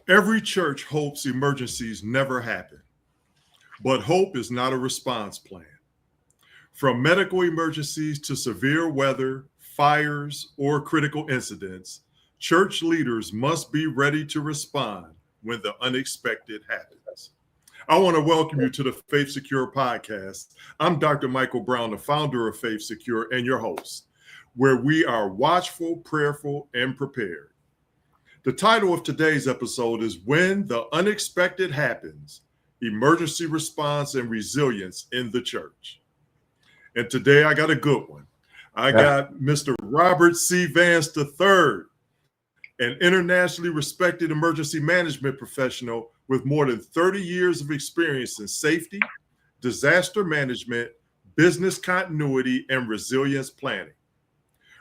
Every church hopes emergencies never happen, but hope is not a response plan. From medical emergencies to severe weather, fires, or critical incidents, church leaders must be ready to respond when the unexpected happens. I want to welcome you to the Faith Secure podcast. I'm Dr. Michael Brown, the founder of Faith Secure and your host, where we are watchful, prayerful, and prepared. The title of today's episode is When the Unexpected Happens, Emergency Response and Resilience in the Church. And today I got a good one. I got Mr. Robert C. Vance III, an internationally respected emergency management professional with more than 30 years of experience in safety, disaster management, business continuity, and resilience planning.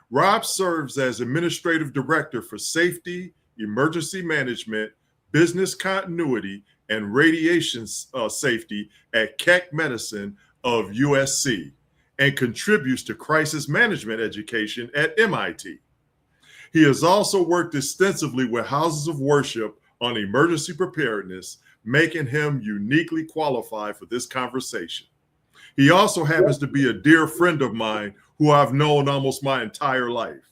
Rob serves as administrative director for safety, emergency management, business continuity, and radiation safety at Keck Medicine of USC and contributes to crisis management education at MIT. He has also worked extensively with houses of worship on emergency preparedness, making him uniquely qualified for this conversation. He also happens to be a dear friend of mine who I've known almost my entire life.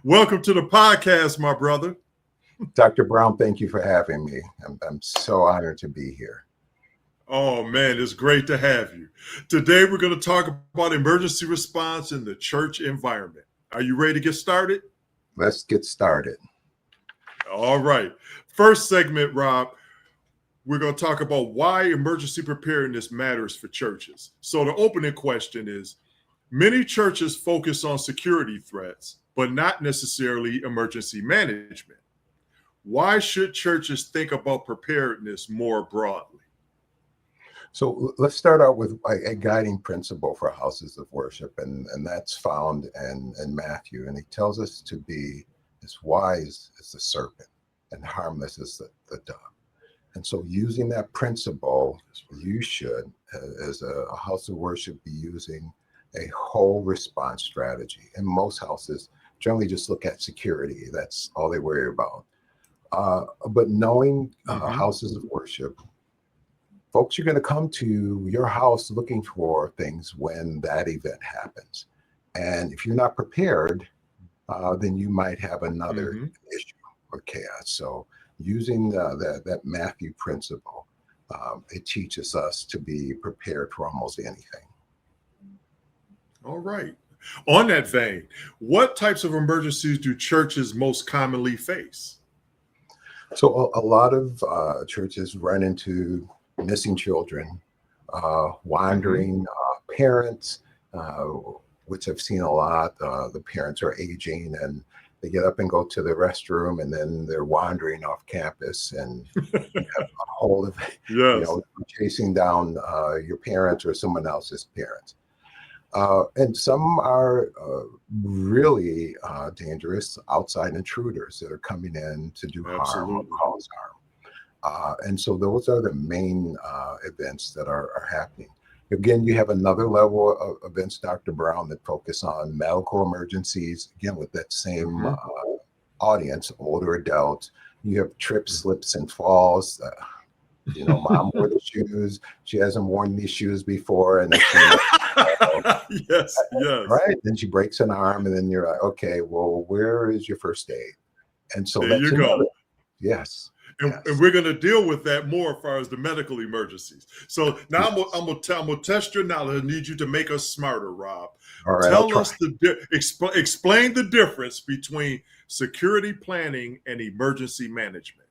Welcome to the podcast, my brother. Dr. Brown, thank you for having me. I'm so honored to be here. Oh, man, it's great to have you. Today, we're going to talk about emergency response in the church environment. Are you ready to get started? Let's get started. All right. First segment, Rob, we're going to talk about why emergency preparedness matters for churches. So the opening question is, many churches focus on security threats, but not necessarily emergency management. Why should churches think about preparedness more broadly? So let's start out with a guiding principle for houses of worship, and that's found in Matthew. And he tells us to be as wise as the serpent and harmless as the dove. And so using that principle, you should, as a house of worship, be using a whole response strategy. And most houses generally just look at security. That's all they worry about. But knowing houses of worship, folks are going to come to your house looking for things when that event happens. And if you're not prepared, then you might have another issue or chaos. So using that Matthew principle, it teaches us to be prepared for almost anything. All right. On that vein, what types of emergencies do churches most commonly face? So a lot of churches run into missing children, wandering parents, which I've seen a lot. The parents are aging and they get up and go to the restroom and then they're wandering off campus and you have a hold of, chasing down your parents or someone else's parents. And some are really dangerous outside intruders that are coming in to do harm or cause harm. And so those are the main events that are happening. Again, you have another level of events, Dr. Brown, that focus on medical emergencies, again, with that same audience, older adults. You have trips, slips, and falls. Mom wore the shoes. She hasn't worn these shoes before. And then yes. Right. Then she breaks an arm and then you're like, okay, well, where is your first aid? And so there you go. Yes. And we're going to deal with that more as far as the medical emergencies. So now I'm going to test your knowledge. I need you to make us smarter, Rob. All right, Tell us explain the difference between security planning and emergency management.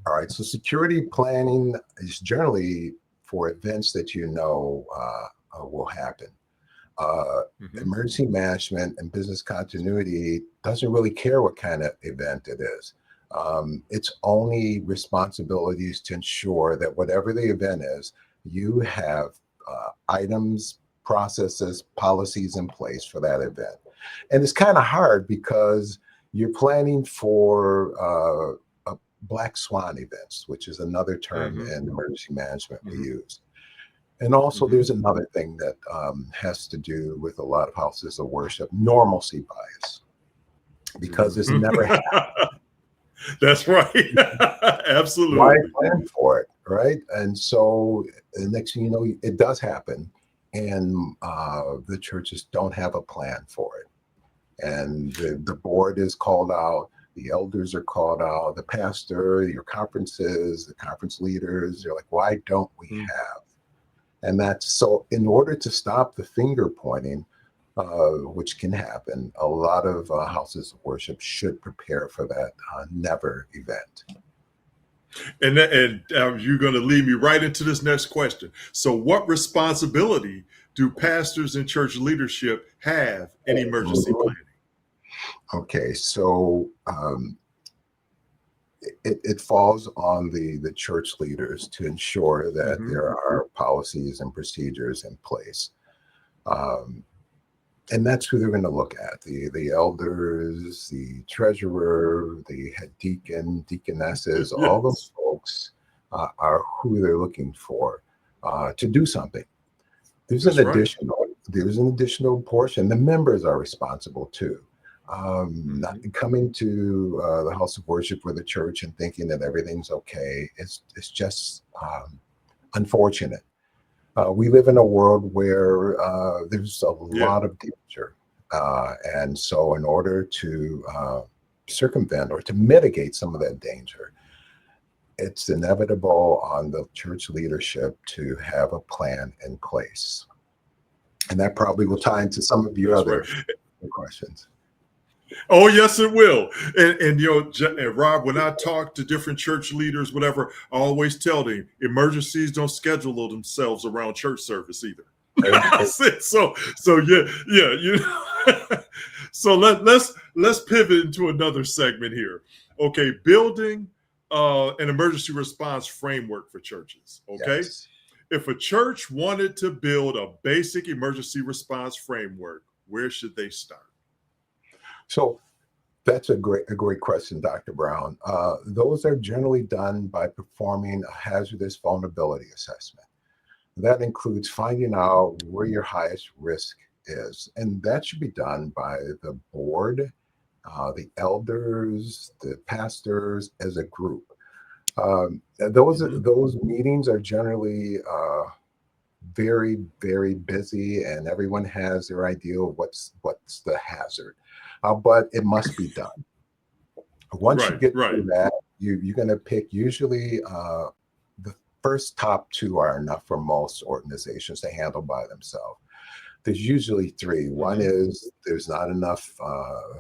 All right. So security planning is generally for events that will happen. Emergency management and business continuity doesn't really care what kind of event it is. Its only responsibility is to ensure that whatever the event is, you have items, processes, policies in place for that event. And it's kind of hard because you're planning for black swan events, which is another term in emergency management we use. And also there's another thing that has to do with a lot of houses of worship, normalcy bias, because it's never happened. That's right. Why Absolutely. plan for it, right? And so the next thing you know, it does happen, and the churches don't have a plan for it. And the board is called out, the elders are called out, the pastor, your conferences, the conference leaders. They're like, why don't we Mm. have? And that's so, in order to stop the finger pointing, which can happen, a lot of houses of worship should prepare for that never event. And you're going to lead me right into this next question. So, what responsibility do pastors and church leadership have in emergency planning? Okay, so it falls on the church leaders to ensure that Mm-hmm. there are policies and procedures in place. Um, and that's who they're going to look at, the elders, the treasurer, the head deacon, deaconesses, all those Yes. folks are who they're looking for to do something. That's right. There's an additional portion. The members are responsible too. Not Mm-hmm. coming to the house of worship or the church and thinking that everything's okay. It's just unfortunate. We live in a world where there's a Yeah. lot of danger, and so in order to circumvent or to mitigate some of that danger, it's inevitable on the church leadership to have a plan in place. And that probably will tie into some of your That's right. other questions. Oh, yes, it will. And and Rob, when I talk to different church leaders, whatever, I always tell them emergencies don't schedule themselves around church service either. I Okay. said, so yeah. So let's pivot into another segment here. Okay, building an emergency response framework for churches. Okay, Yes. if a church wanted to build a basic emergency response framework, where should they start? So that's a great question, Dr. Brown. Those are generally done by performing a hazardous vulnerability assessment. That includes finding out where your highest risk is, and that should be done by the board, the elders, the pastors as a group. Mm-hmm. Those meetings are generally very, very busy, and everyone has their idea of what's the hazard, but it must be done. Once you Right, get right. through that, you're going to pick usually the first top two are enough for most organizations to handle by themselves. There's usually three. One Mm-hmm. is there's not enough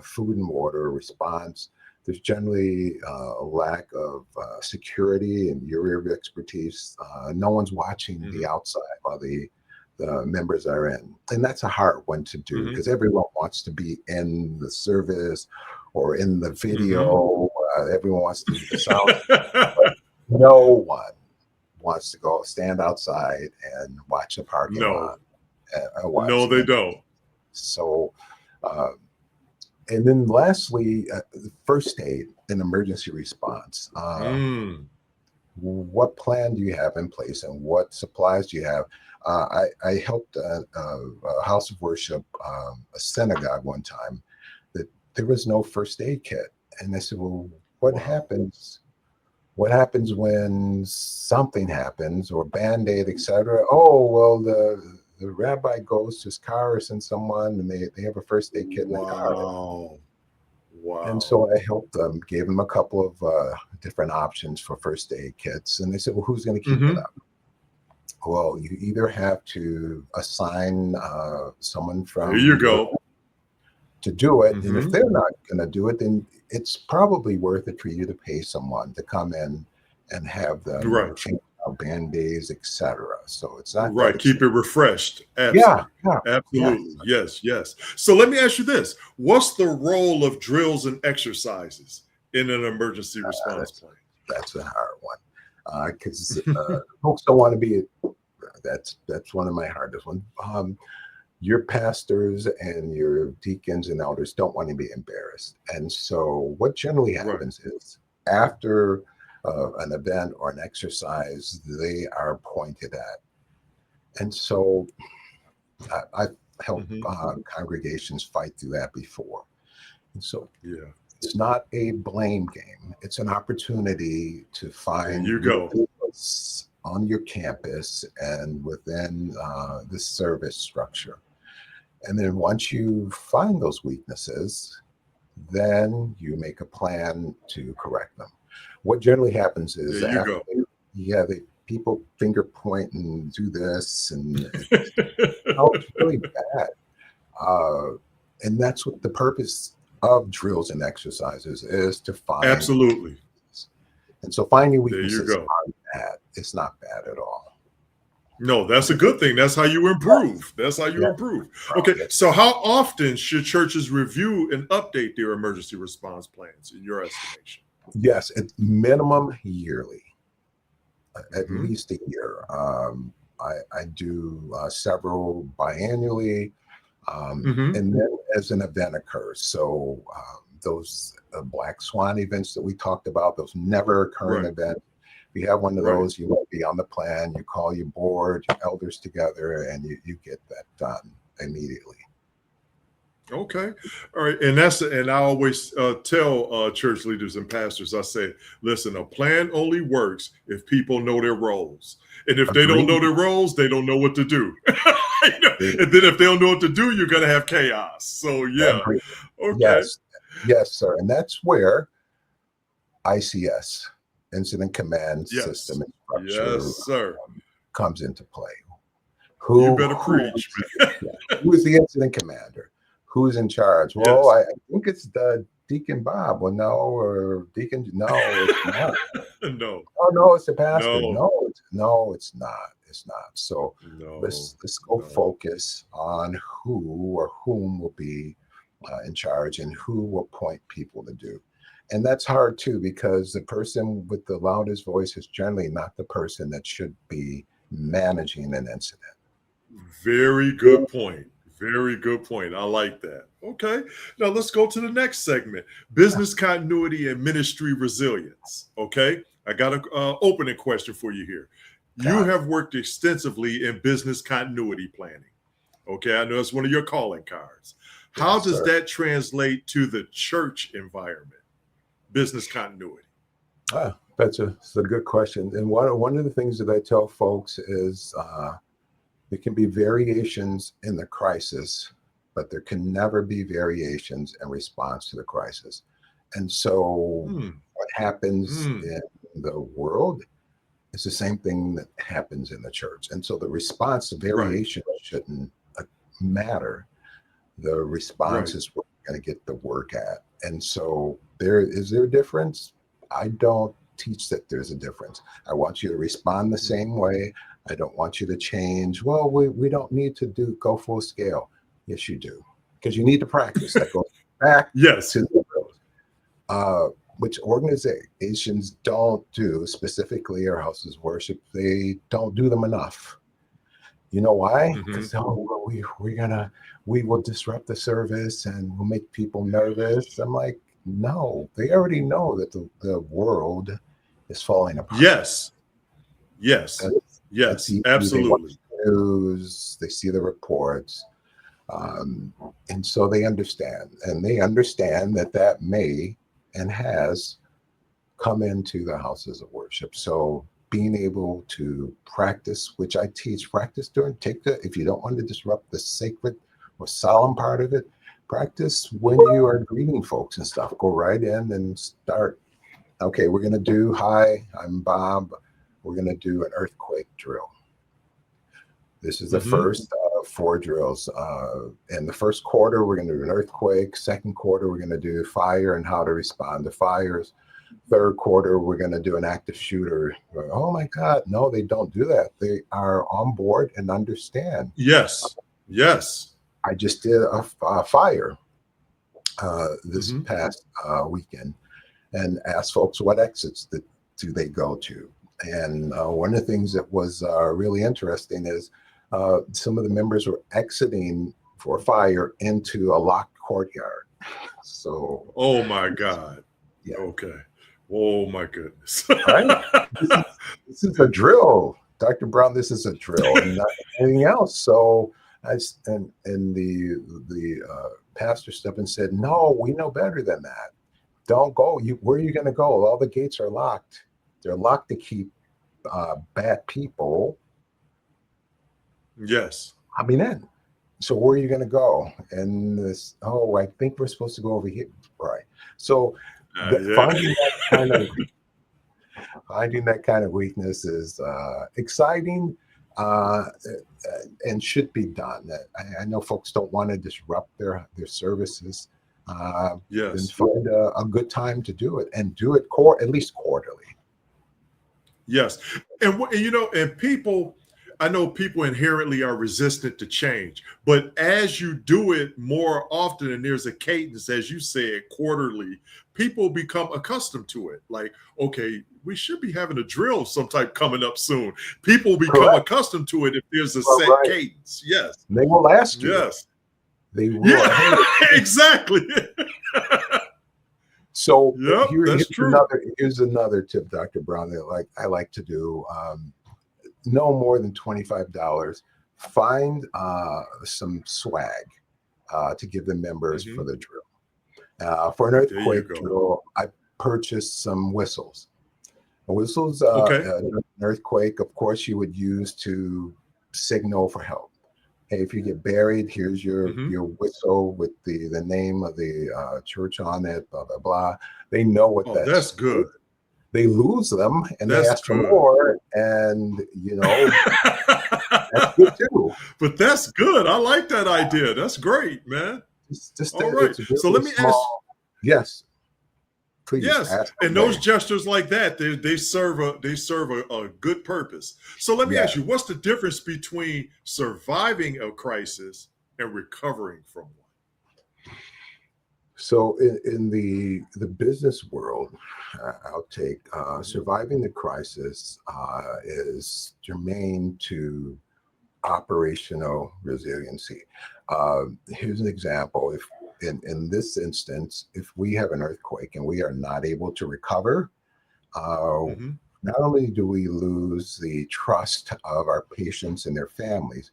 food and water response. There's generally a lack of security and area of expertise. No one's watching Mm-hmm. the outside while the members are in. And that's a hard one to do Mm-hmm. because everyone wants to be in the service or in the Mm-hmm. video. Everyone wants to be the sound, but no one wants to go stand outside and watch a parking No, lot and no, watch. they don't. So, uh, and then lastly, first aid and emergency response. Mm. What plan do you have in place and what supplies do you have? I helped a house of worship, a synagogue one time, that there was no first aid kit. And I said, well, what Wow. happens? What happens when something happens or band-aid, etc.? Oh, well, the rabbi goes to his car or sends someone and they have a first aid kit in the car. Wow. And Wow. so I helped them, gave them a couple of different options for first aid kits. And they said, well, who's going to keep it Mm-hmm. up? Well, you either have to assign someone There you from your go. to do it. And if Mm-hmm. they're not going to do it, then it's probably worth it for you to pay someone to come in and have them Right. change out band-aids, etc. So it's not that Right. Keep expensive. it refreshed. Yeah, Absolutely. yeah, yeah. Absolutely. Yes. Yes. So let me ask you this: what's the role of drills and exercises in an emergency response That's plan? that's a hard one because folks don't want to be. That's one of my hardest ones. Your pastors and your deacons and elders don't want to be embarrassed. And so, what generally Right. happens is after an event or an exercise, they are pointed at. And so, I've helped Mm-hmm. congregations fight through that before. And so, Yeah. it's not a blame game. It's an opportunity to find you go. weaknesses on your campus and within the service structure. And then once you find those weaknesses, then you make a plan to correct them. What generally happens is There you go. people finger point and do this, and it's really bad. And that's what the purpose of drills and exercises is, to find. Absolutely. And so finding There you weaknesses go. aren't bad. It's not bad at all. No, that's a good thing. That's how you improve. That's how you Yeah. improve. Okay, so how often should churches review and update their emergency response plans, in your estimation? Yes, at minimum yearly, at Mhm. least a year. I do several biannually, Mhm. and then as an event occurs. So those Black Swan events that we talked about, those never occurring Right. events. If you have one of Right. those, you will be on the plan. You call your board, your elders together, and you get that done immediately. Okay. All right. And I always tell church leaders and pastors, I say, listen, a plan only works if people know their roles. And if they don't know Agreed. their roles, they don't know what to do. And then if they don't know what to do, you're going to have chaos. So, yeah. Agreed. Okay. Yes, sir. And that's where ICS, Incident Command Yes. System and Structure, Yes, sir. comes into play. You better preach, man. Who is the incident commander? Who's in charge? Well, Yes. I think it's the Deacon Bob. Well, no, or Deacon. No, it's not. No. Oh, no, it's the pastor. No. No, it's not. It's not. So No. let's go No. focus on who or whom will be in charge and who will point people to do. And that's hard too, because the person with the loudest voice is generally not the person that should be managing an incident. Very good point. Very good point. I like that. Okay. Now let's go to the next segment, business continuity and ministry resilience. Okay. I got an opening question for you here. You Got it. have worked extensively in business continuity planning. Okay. I know it's one of your calling cards. How Yes, does sir. that translate to the church environment, business continuity? That's a good question. And one of the things that I tell folks is there can be variations in the crisis, but there can never be variations in response to the crisis. And so what happens in the world is the same thing that happens in the church. And so the response, the variation shouldn't matter. The response Right. is what we're going to get the work at. And so is there a difference? I don't teach that there's a difference. I want you to respond the same way. I don't want you to change. Well, we don't need to go full scale. Yes, you do, because you need to practice. That goes back Yes. to the which organizations don't do, specifically our houses of worship. They don't do them enough. You know why? Because we will disrupt the service and we'll make people nervous. I'm like, no, they already know that the world is falling apart. Yes. Yes. That's easy. Absolutely. They watch the news, they see the reports, and so they understand. And they understand that may and has come into the houses of worship. So being able to practice, which I teach, if you don't want to disrupt the sacred or solemn part of it, practice when you are greeting folks and stuff. Go right in and start. Okay, we're going to do, hi, I'm Bob. We're going to do an earthquake drill. This is the first 4 drills. In the first quarter, we're going to do an earthquake. Second quarter, we're going to do fire and how to respond to fires. Third quarter, we're going to do an active shooter. Oh my God, no, they don't do that. They are on board and understand. Yes. I just did a fire this past weekend and asked folks what exits do they go to. And one of the things that was really interesting is some of the members were exiting for fire into a locked courtyard. So, oh my God. Yeah. Okay. Oh my goodness. Right? This is a drill, Dr. Brown. This is a drill, and not anything else. So the pastor stepped and said, "No, we know better than that. don't go. Where are you going to go? All the gates are locked. They're locked to keep bad people Yes. coming in. So where are you going to go? And this, oh, I think we're supposed to go over here. Right. So Yeah. finding that kind of weakness is exciting and should be done. I know folks don't want to disrupt their services. Then Yes. find a good time to do it, and do it at least quarterly. Yes. And you know, and people, I know people inherently are resistant to change, but as you do it more often, and there's a cadence, as you said, quarterly, people become accustomed to it. Like, okay, we should be having a drill some type coming up soon. People become Correct. accustomed to it if there's a Well, set right. cadence. Yes. They will ask you. Yes. They will. Yeah, exactly. So Yep, that's true. here's another tip, Dr. Brown, that I like to do. No more than $25. Find some swag to give the members for the drill. For an earthquake drill, I purchased some whistles. Whistles, an earthquake, of course, you would use to signal for help. Hey, if you get buried, here's your whistle with the name of the church on it, blah, blah, blah. They know what that's good. They lose them and they ask for more, and that's good too. But that's good. I like that idea. That's great, man. All right. So let me ask. Yes. Please. Yes, and those gestures like that, they serve a good purpose. So let me ask you, what's the difference between surviving a crisis and recovering from one? So in the business world, I'll take surviving the crisis is germane to operational resiliency. Here's an example. If in this instance, if we have an earthquake and we are not able to recover, not only do we lose the trust of our patients and their families,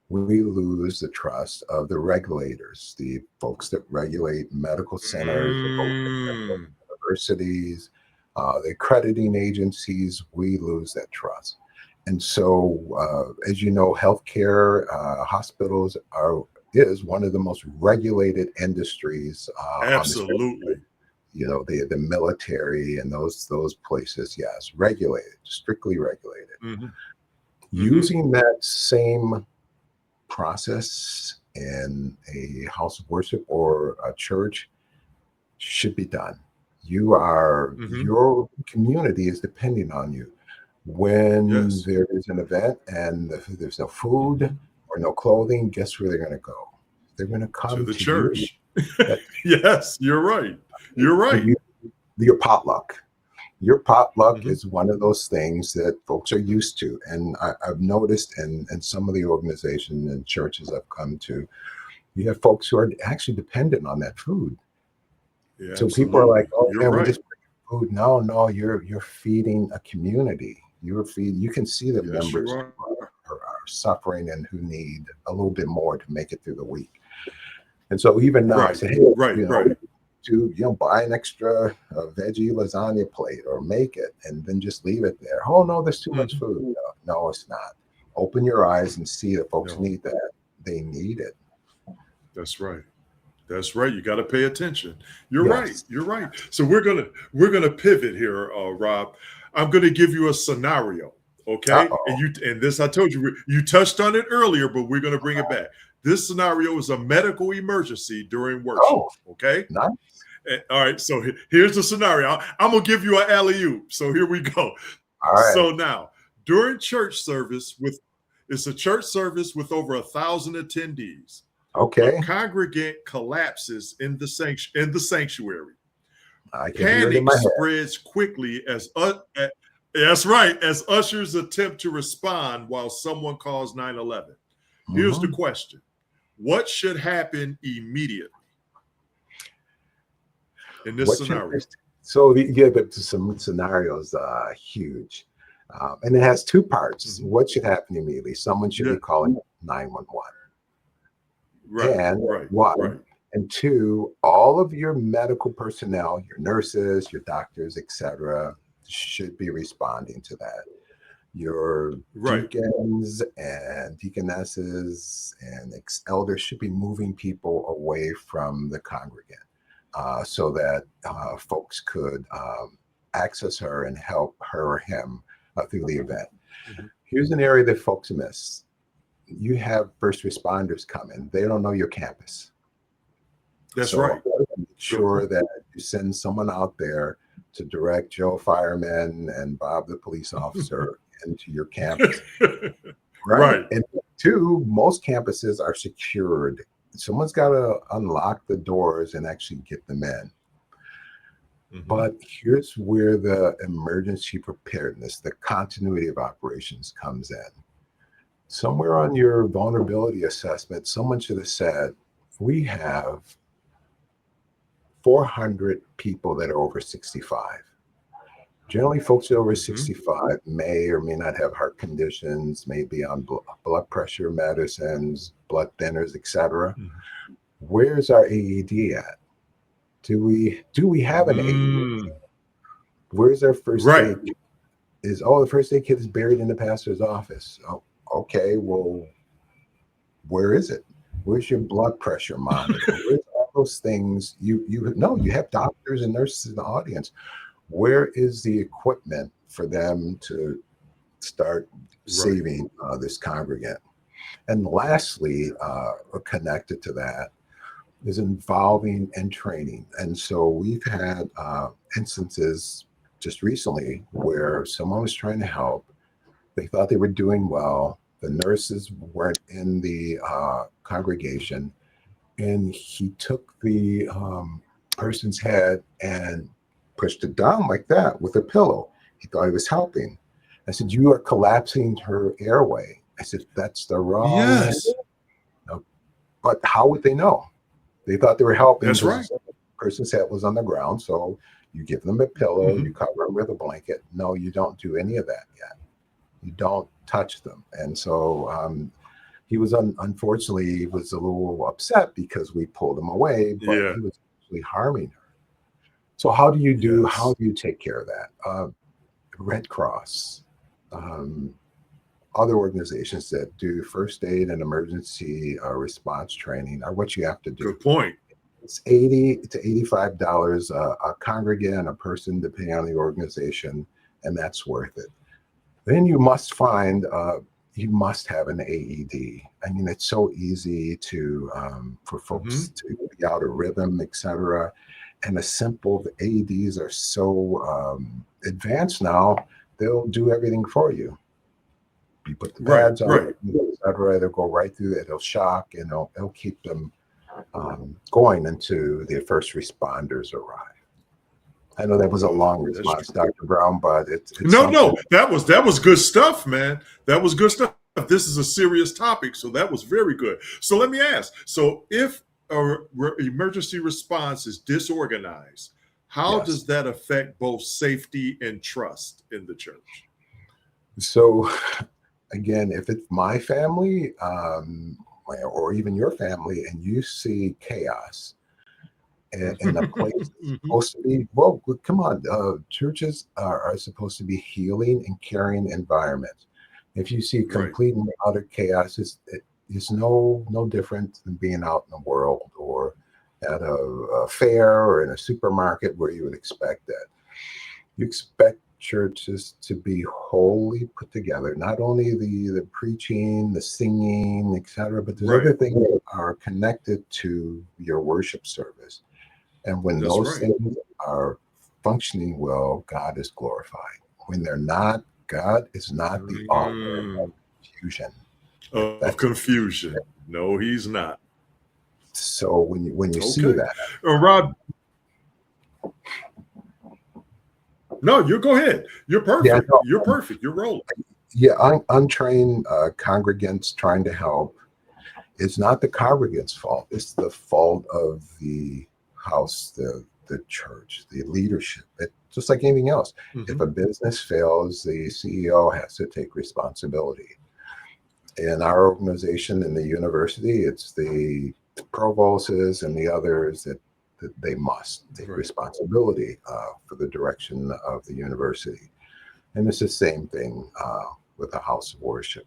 we lose the trust of the regulators, the folks that regulate medical centers, universities, the accrediting agencies. We lose that trust. And so, as you know, healthcare, hospitals is one of the most regulated industries. Absolutely. The military and those places, yes, regulated, strictly regulated. Using that same process in a house of worship or a church should be done. Your community is depending on you. When there is an event and there's no food or no clothing, guess where they're going to go? They're going to come to the church. You. Yes, you're right. You're right. Your potluck. Your potluck is one of those things that folks are used to. And I've noticed in some of the organizations and churches I've come to, you have folks who are actually dependent on that food. Yeah, so absolutely. People are like, oh, you're right. We just bring food. No, you're feeding a community. You can see that members are suffering and who need a little bit more to make it through the week. And so even now, I say, hey, to buy an extra veggie lasagna plate or make it and then just leave it there. Oh no, there's too much food. No, it's not. Open your eyes and see that folks need that. They need it. That's right. That's right. You got to pay attention. You're right. You're right. So we're gonna pivot here, Rob. I'm gonna give you a scenario. Okay. And this, I told you, you touched on it earlier, but we're gonna bring it back. This scenario is a medical emergency during worship. Okay. Nice. All right. So here's the scenario. I'm gonna give you an alley-oop. So here we go. All right. So now, during church service it's a church service with over 1,000 attendees. Okay. A congregant collapses in the sanctuary. Panic spreads quickly as that's right, as ushers attempt to respond while someone calls 911. Here's the question: what should happen immediately in this scenario? So some scenarios are huge, and it has two parts. What should happen immediately? Someone should be calling 911. Right. And And two, all of your medical personnel, your nurses, your doctors, etc., should be responding to that. Your Right. deacons and deaconesses and elders should be moving people away from the congregant so that folks could access her and help her or him through the event. Mhm. Here's an area that folks miss. You have first responders coming. They don't know your campus. That's So right. make sure that you send someone out there to direct Joe fireman and Bob the police officer into your campus. Right. And two, most campuses are secured. Someone's got to unlock the doors and actually get them in. Mhm. But here's where the emergency preparedness, the continuity of operations comes in. Somewhere on your vulnerability assessment, someone should have said, we have 400 people that are over 65. Generally, folks over 65 may or may not have heart conditions, may be on blood pressure medicines, blood thinners, etc. Mhm. Where's our AED at? Do we have an AED? Where's our first Right. aid? The first aid kit is buried in the pastor's office. Oh, okay, well, where is it? Where's your blood pressure monitor? Where's all those things? You know, you have doctors and nurses in the audience. Where is the equipment for them to start saving this congregant? And lastly, connected to that is involving and training. And so we've had instances just recently where someone was trying to help. They thought they were doing well. The nurses weren't in the congregation. And he took the person's head and pushed it down like that with a pillow. He thought he was helping. I said, you are collapsing her airway. I said, that's the wrong. Yes. No. But how would they know? They thought they were helping. That's right. The person's head was on the ground. So you give them a pillow, you cover them with a blanket. No, you don't do any of that yet. You don't touch them. And so he was unfortunately, he was a little upset because we pulled him away, but he was actually harming her. So how do you take care of that? Red Cross, other organizations that do first aid and emergency response training are what you have to do. Good point. It's $80 to $85 a congregant, a person, depending on the organization, and that's worth it. Then you must find, you must have an AED. I mean, it's so easy to for folks to be out of rhythm, etc. And the AEDs are so advanced now; they'll do everything for you. You put the pads on, etc. They'll go right through it. It'll shock, and it'll keep them going until the first responders arrive. I know that was a long response, Dr. Brown, but it's no. That was good stuff, man. That was good stuff. This is a serious topic, so that was very good. So let me ask: so if emergency response is disorganized, how does that affect both safety and trust in the church? So, again, if it's my family or even your family, and you see chaos, and a place is supposed to be, well, come on, churches are supposed to be healing and caring environments. If you see complete and utter chaos, it's no different than being out in the world or at a fair or in a supermarket where you would expect that. You expect churches to be wholly put together, not only the preaching, the singing, etc., but there's other things that are connected to your worship service. And when those things are functioning well, God is glorified. When they're not, God is not the author of confusion. Of confusion. No, he's not. So when you see that, Rod. No, you go ahead. You're perfect. Yeah, no, you're perfect. You're rolling. Yeah, untrained congregants trying to help. It's not the congregant's fault. It's the fault of the house, the church, the leadership. Just like anything else. If a business fails, the CEO has to take responsibility. In our organization, in the university, it's the provosts and the others that they must take Right. responsibility for the direction of the university. And it's the same thing with a house of worship.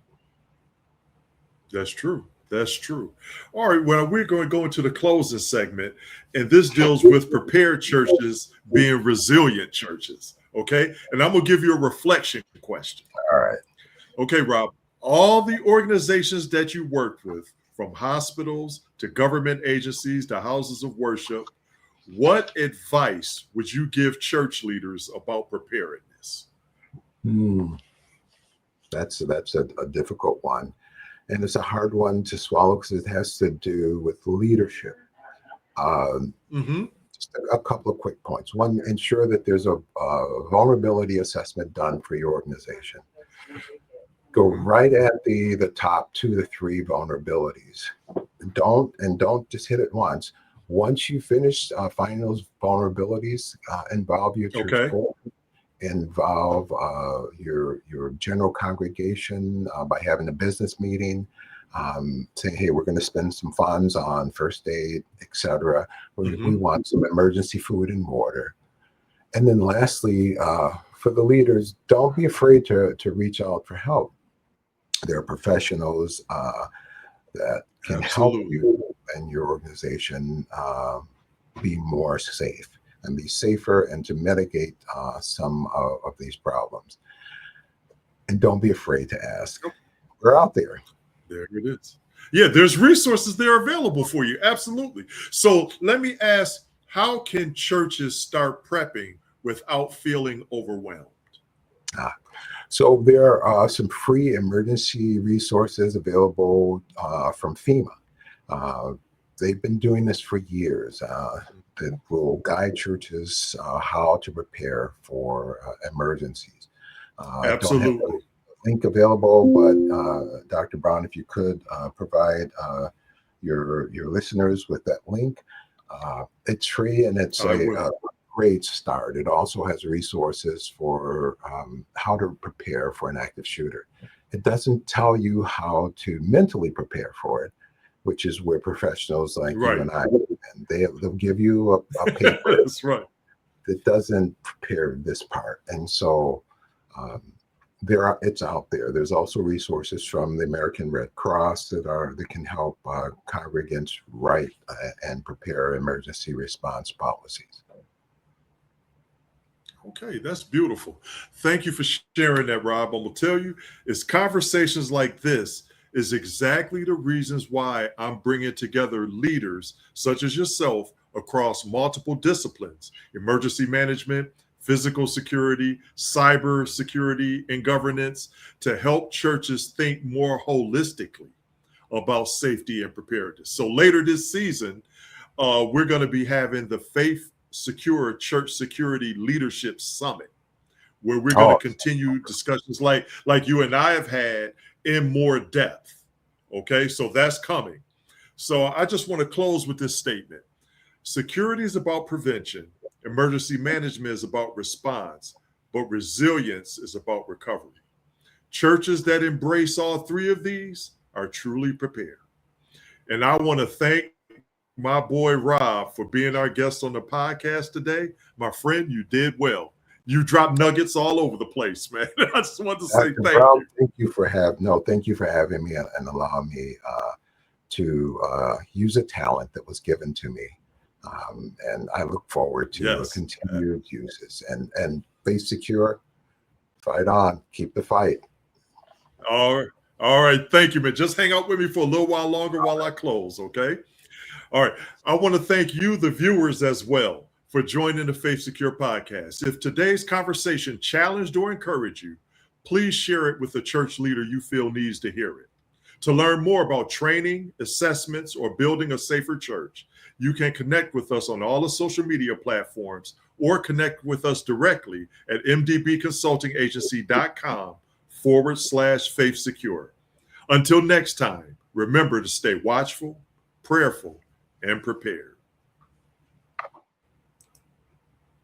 That's true. That's true. All right. Well, we're going to go into the closing segment, and this deals with prepared churches being resilient churches. Okay. And I'm going to give you a reflection question. All right. Okay, Rob. All the organizations that you worked with, from hospitals to government agencies to houses of worship, what advice would you give church leaders about preparedness? That's a difficult one. And it's a hard one to swallow because it has to do with leadership. Just a couple of quick points. One, ensure that there's a vulnerability assessment done for your organization. Go right at the top 2 to 3 vulnerabilities. Don't just hit it once. Once you finish finding those vulnerabilities, involve your church board, involve your general congregation by having a business meeting, saying, hey, we're going to spend some funds on first aid, etc. We want some emergency food and water. And then lastly, for the leaders, don't be afraid to reach out for help. There are professionals that can help you and your organization be more safe and be safer and to mitigate some of these problems. And don't be afraid to ask. We're out there. There it is. Yeah, there's resources there available for you. Absolutely. So let me ask, how can churches start prepping without feeling overwhelmed? So there are some free emergency resources available from FEMA. They've been doing this for years. That will guide churches how to prepare for emergencies. Absolutely. Don't have a link available, but Dr. Brown, if you could provide your listeners with that link. It's free and it's a great start. It also has resources for how to prepare for an active shooter. It doesn't tell you how to mentally prepare for it, which is where professionals like you and I, and they'll give you a paper That's right. that doesn't prepare this part. And so it's out there. There's also resources from the American Red Cross that can help congregants write and prepare emergency response policies. Okay, that's beautiful. Thank you for sharing that, Rob. I'm going to tell you, it's conversations like this is exactly the reasons why I'm bringing together leaders such as yourself across multiple disciplines: emergency management, physical security, cyber security, and governance, to help churches think more holistically about safety and preparedness. So later this season, we're going to be having the Faith Secure Church Security Leadership Summit, where we're going to continue discussions like you and I have had in more depth. Okay, so that's coming. So I just want to close with this statement. Security is about prevention. Emergency management is about response, but resilience is about recovery. Churches that embrace all 3 of these are truly prepared. And I want to thank my boy Rob for being our guest on the podcast today. My friend, you did well. You dropped nuggets all over the place, man. I just wanted to say thank you. Thank you for having me and allowing me to use a talent that was given to me. And I look forward to continued uses and Faith Secure. Fight on, keep the fight. All right. Thank you, man. Just hang out with me for a little while longer while I close, okay? All right. I want to thank you, the viewers, as well, for joining the Faith Secure podcast. If today's conversation challenged or encouraged you, please share it with a church leader you feel needs to hear it. To learn more about training, assessments, or building a safer church, you can connect with us on all the social media platforms or connect with us directly at mdbconsultingagency.com/Faith Secure. Until next time, remember to stay watchful, prayerful, and prepared.